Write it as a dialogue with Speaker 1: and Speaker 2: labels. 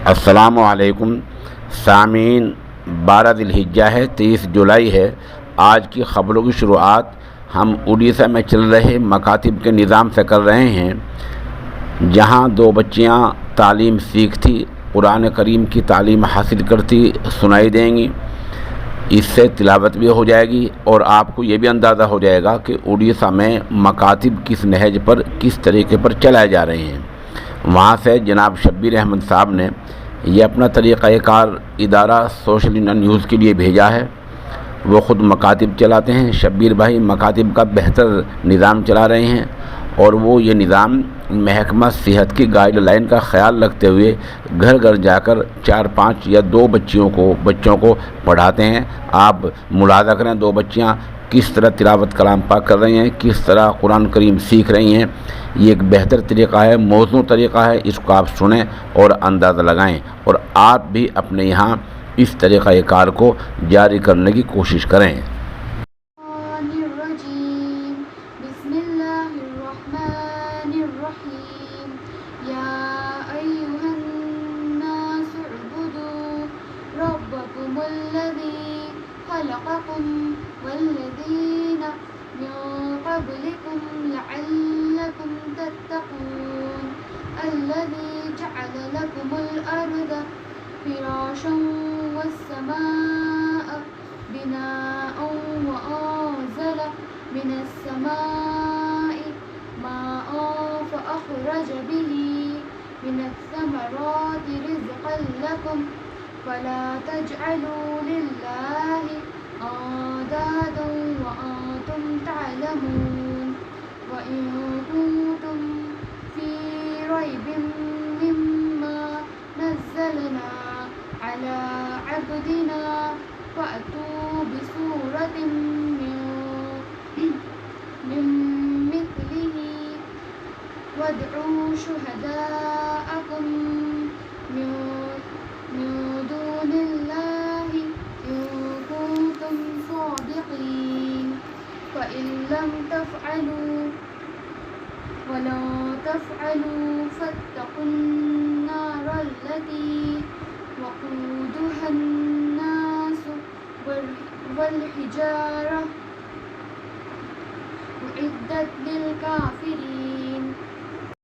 Speaker 1: अस्सलामु अलैकुम सामीन। 12 ज़िलहिज्जा है, 23 जुलाई है। आज की ख़बरों की शुरुआत हम उड़ीसा में चल रहे मकातिब के निज़ाम से कर रहे हैं, जहां 2 बच्चियां तालीम सीखती, कुरान करीम की तालीम हासिल करती सुनाई देंगी। इससे तिलावत भी हो जाएगी और आपको ये भी अंदाज़ा हो जाएगा कि उड़ीसा में मकातिब किस नहज पर, किस तरीके पर चलाए जा रहे हैं। वहाँ से जनाब शब्बीर अहमद साहब ने ये अपना तरीक़ाकार इदारा सोशल इंडिया न्यूज़ के लिए भेजा है। वो ख़ुद मकातिब चलाते हैं। शब्बीर भाई मकातिब का बेहतर निज़ाम चला रहे हैं और वो ये निज़ाम महकमा सेहत की गाइडलाइन का ख़्याल रखते हुए घर घर जाकर 4, 5 या 2 बच्चों को पढ़ाते हैं। आप मुलाज़ा करें, 2 बच्चियाँ किस तरह तिलावत कलाम पाक कर रही हैं, किस तरह कुरान करीम सीख रही हैं। ये एक बेहतर तरीक़ा है, मौज़ू तरीक़ा है। इसको आप सुनें और अंदाज़ा लगाएं और आप भी अपने यहाँ इस तरीक़ाकार को जारी करने की कोशिश करें।
Speaker 2: فراشا والسماء بناء وأنزل من السماء ماء فأخرج به من الثمرات رزقا لكم فلا تجعلوا لله أندادا وأنتم تعلمون وإن كنتم في ريب مما نزلنا على عبدنا فأتوا بسورة من مثله وادعوا شهداءكم من دون الله إن كنتم صادقين فإن لم تفعلوا ولن تفعلوا فاتقوا النار التي وقودها الناس والحجارة أعدت للكافرين